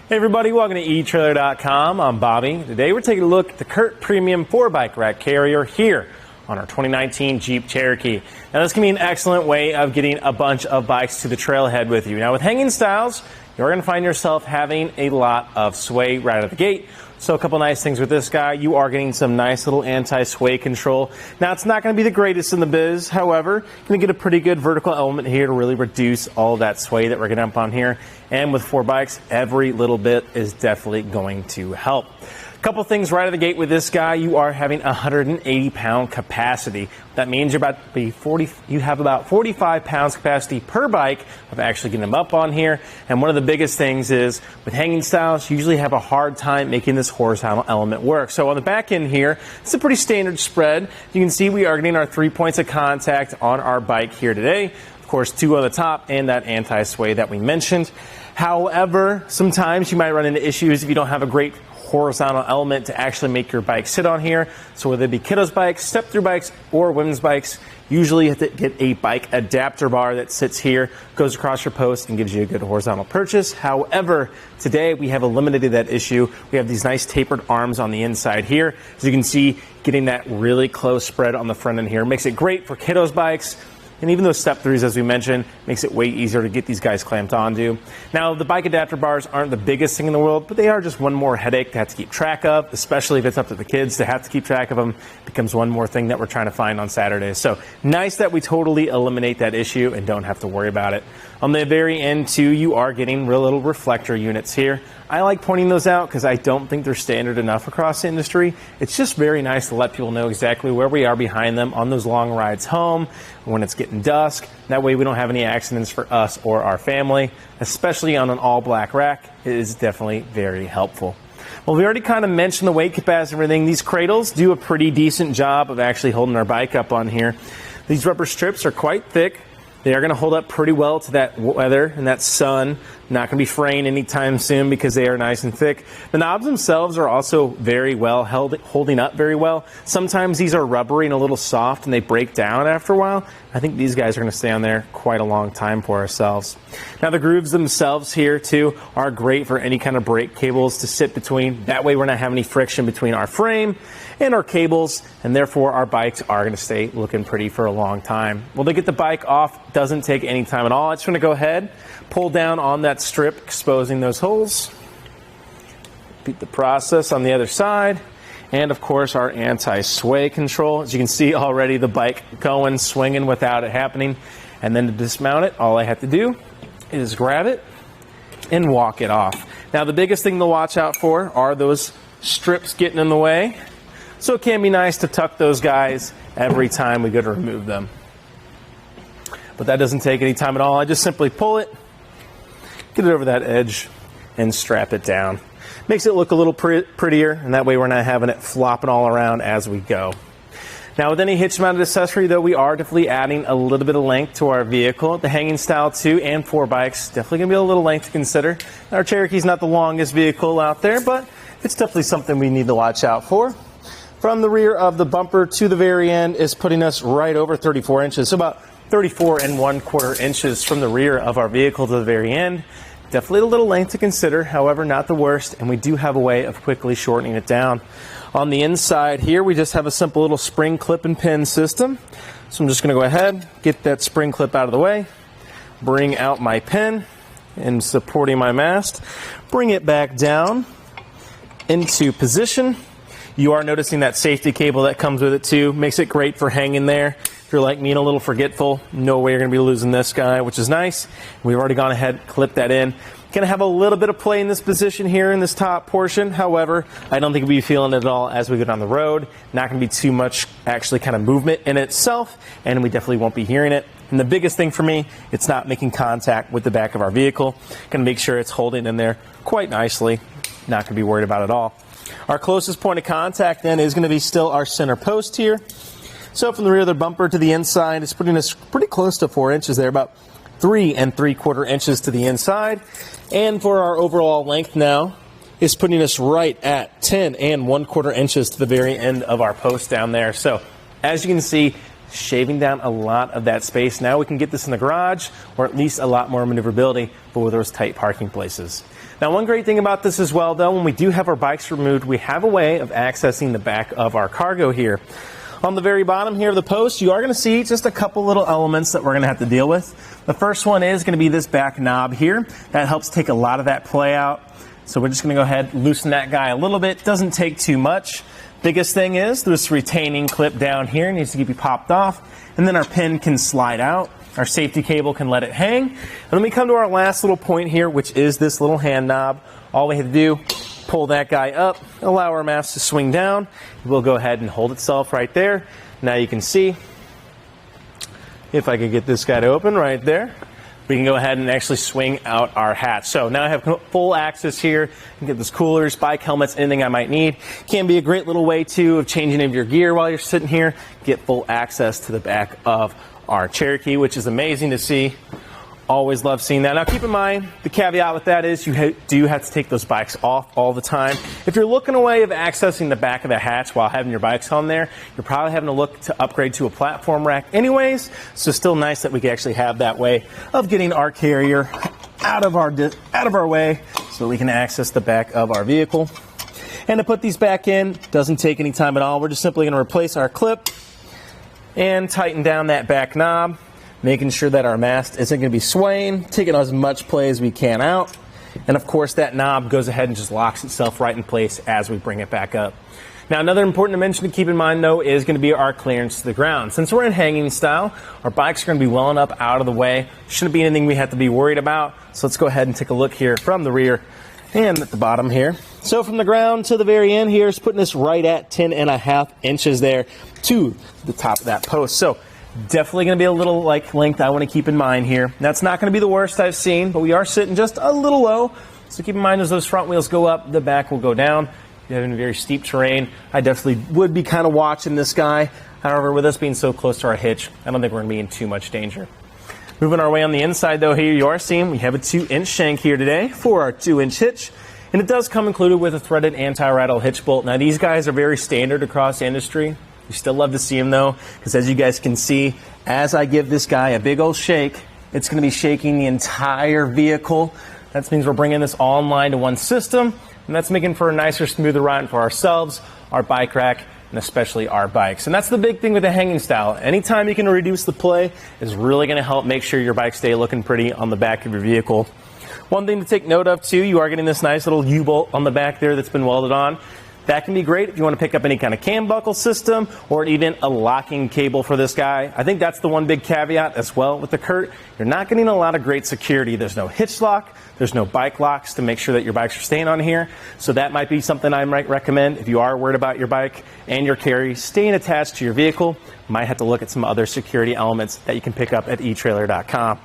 Hey everybody, welcome to etrailer.com. I'm Bobby. Today we're taking a look at the CURT Premium 4-Bike Rack Carrier here on our 2019 Jeep Cherokee. Now this can be an excellent way of getting a bunch of bikes to the trailhead with you. Now with hanging styles, you're going to find yourself having a lot of sway right out of the gate. So a couple nice things with this guy, you are getting some nice little anti-sway control. Now it's not going to be the greatest in the biz, however, you're going to get a pretty good vertical element here to really reduce all that sway that we're getting up on here. And with 4 bikes, every little bit is definitely going to help. A couple things right out of the gate with this guy, you are having 180 pound capacity. That means you have about 45 pounds capacity per bike of actually getting them up on here. And one of the biggest things is with hanging styles, you usually have a hard time making this horizontal element work. So on the back end here, it's a pretty standard spread. You can see we are getting our 3 points of contact on our bike here today. Of course, 2 on the top and that anti-sway that we mentioned. However, sometimes you might run into issues if you don't have a great horizontal element to actually make your bike sit on here. So whether it be kiddos bikes, step-through bikes, or women's bikes, usually you have to get a bike adapter bar that sits here, goes across your post, and gives you a good horizontal purchase. However, today we have eliminated that issue. We have these nice tapered arms on the inside here. As you can see, getting that really close spread on the front end here makes it great for kiddos bikes. And even those step-throughs, as we mentioned, makes it way easier to get these guys clamped onto. Now, the bike adapter bars aren't the biggest thing in the world, but they are just one more headache to have to keep track of, especially if it's up to the kids to have to keep track of them. It becomes one more thing that we're trying to find on Saturdays. So nice that we totally eliminate that issue and don't have to worry about it. On the very end, too, you are getting real little reflector units here. I like pointing those out because I don't think they're standard enough across the industry. It's just very nice to let people know exactly where we are behind them on those long rides home when it's getting dusk. That way we don't have any accidents for us or our family, especially on an all-black rack. It is definitely very helpful. Well, we already kind of mentioned the weight capacity and everything. These Cradles do a pretty decent job of actually holding our bike up on here. These rubber strips are quite thick. They are going to hold up pretty well to that weather and that sun. Not going to be fraying anytime soon because they are nice and thick. The knobs themselves are also very well holding up very well. Sometimes these are rubbery and a little soft and they break down after a while. I think these guys are going to stay on there quite a long time for ourselves. Now the grooves themselves here too are great for any kind of brake cables to sit between. That way we're not having any friction between our frame and our cables, and therefore our bikes are going to stay looking pretty for a long time. Well, to get the bike off doesn't take any time at all. I just want to go ahead, pull down on that strip, exposing those holes. Repeat the process on the other side. And of course our anti-sway control. As you can see already, the bike going, swinging without it happening. And then to dismount it, all I have to do is grab it and walk it off. Now the biggest thing to watch out for are those strips getting in the way. So it can be nice to tuck those guys every time we go to remove them. But that doesn't take any time at all. I just simply pull it, get it over that edge, and strap it down. Makes it look a little prettier, and that way we're not having it flopping all around as we go. Now with any hitch-mounted accessory, though, we are definitely adding a little bit of length to our vehicle. The hanging style 2 and 4 bikes, definitely going to be a little length to consider. Our Cherokee's not the longest vehicle out there, but it's definitely something we need to watch out for. From the rear of the bumper to the very end is putting us right over 34 inches, so about 34 1/4 inches from the rear of our vehicle to the very end. Definitely a little length to consider, however, not the worst, and we do have a way of quickly shortening it down. On the inside here, we just have a simple little spring clip and pin system. So I'm just going to go ahead, get that spring clip out of the way, bring out my pin and supporting my mast, bring it back down into position. You are noticing that safety cable that comes with it too. Makes it great for hanging there. If you're like me and a little forgetful, no way you're going to be losing this guy, which is nice. We've already gone ahead, clipped that in. Going to have a little bit of play in this position here in this top portion. However, I don't think we'll be feeling it at all as we go down the road. Not going to be too much actually kind of movement in itself, and we definitely won't be hearing it. And the biggest thing for me, it's not making contact with the back of our vehicle. Going to make sure it's holding in there quite nicely. Not going to be worried about it at all. Our closest point of contact then is going to be still our center post here. So from the rear of the bumper to the inside, it's putting us pretty close to 4 inches there, about 3 3/4 inches to the inside. And for our overall length now, is putting us right at 10 1/4 inches to the very end of our post down there. So as you can see, shaving down a lot of that space. Now we can get this in the garage, or at least a lot more maneuverability, but with those tight parking places. Now, one great thing about this as well, though, when we do have our bikes removed, we have a way of accessing the back of our cargo here. On the very bottom here of the post, you are going to see just a couple little elements that we're going to have to deal with. The first one is going to be this back knob here. That helps take a lot of that play out. So we're just going to go ahead and loosen that guy a little bit. Doesn't take too much. Biggest thing is this retaining clip down here needs to be popped off, and then our pin can slide out. Our safety cable can let it hang. And then we come to our last little point here, which is this little hand knob. All we have to do, pull that guy up, allow our mast to swing down. We'll go ahead and hold itself right there. Now you can see, if I could get this guy to open right there, we can go ahead and actually swing out our hatch. So now I have full access here. I can get those coolers, bike helmets, anything I might need. Can be a great little way too of changing of your gear while you're sitting here. Get full access to the back of our Cherokee, which is amazing to see. Always love seeing that. Now keep in mind, the caveat with that is you do have to take those bikes off all the time. If you're looking a way of accessing the back of the hatch while having your bikes on there, you're probably having to look to upgrade to a platform rack anyways. So still nice that we can actually have that way of getting our carrier out of our way so that we can access the back of our vehicle. And to put these back in, doesn't take any time at all. We're just simply going to replace our clip and tighten down that back knob, making sure that our mast isn't going to be swaying, taking as much play as we can out. And of course, that knob goes ahead and just locks itself right in place as we bring it back up. Now, another important dimension to keep in mind, though, is going to be our clearance to the ground. Since we're in hanging style, our bikes are going to be well enough out of the way. Shouldn't be anything we have to be worried about. So let's go ahead and take a look here from the rear and at the bottom here. So from the ground to the very end here is putting us right at 10.5 inches there to the top of that post. So definitely going to be a little length I want to keep in mind here. That's not going to be the worst I've seen, but we are sitting just a little low. So keep in mind as those front wheels go up, the back will go down. If you're having very steep terrain, I definitely would be kind of watching this guy. However, with us being so close to our hitch, I don't think we're going to be in too much danger. Moving our way on the inside, though, here you are seeing we have a 2-inch shank here today for our 2-inch hitch. And it does come included with a threaded anti-rattle hitch bolt. Now, these guys are very standard across the industry. We still love to see them, though, because as you guys can see, as I give this guy a big old shake, it's going to be shaking the entire vehicle. That means we're bringing this all in line to one system, and that's making for a nicer, smoother ride for ourselves, our bike rack, and especially our bikes. And that's the big thing with the hanging style. Anytime you can reduce the play is really going to help make sure your bikes stay looking pretty on the back of your vehicle. One thing to take note of, too, you are getting this nice little U-bolt on the back there that's been welded on. That can be great if you want to pick up any kind of cam buckle system or even a locking cable for this guy. I think that's the one big caveat as well with the CURT. You're not getting a lot of great security. There's no hitch lock. There's no bike locks to make sure that your bikes are staying on here. So that might be something I might recommend if you are worried about your bike and your carry staying attached to your vehicle. Might have to look at some other security elements that you can pick up at etrailer.com.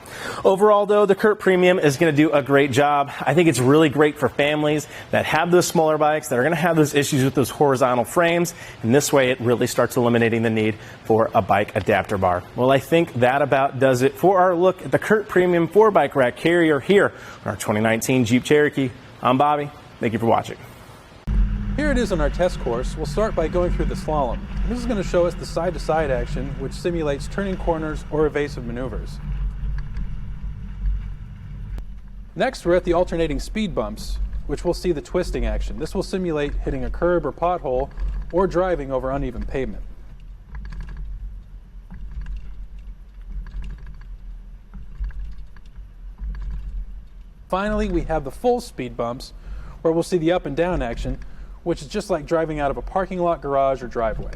Overall, though, the CURT Premium is going to do a great job. I think it's really great for families that have those smaller bikes that are going to have those issues with those horizontal frames. And this way, it really starts eliminating the need for a bike adapter bar. Well, I think that about does it for our look at the CURT Premium 4-bike rack carrier here on our 2019 Jeep Cherokee. I'm Bobby. Thank you for watching. Here it is on our test course. We'll start by going through the slalom. This is going to show us the side-to-side action, which simulates turning corners or evasive maneuvers. Next, we're at the alternating speed bumps, which we'll see the twisting action. This will simulate hitting a curb or pothole or driving over uneven pavement. Finally, we have the full speed bumps, where we'll see the up and down action, which is just like driving out of a parking lot, garage, or driveway.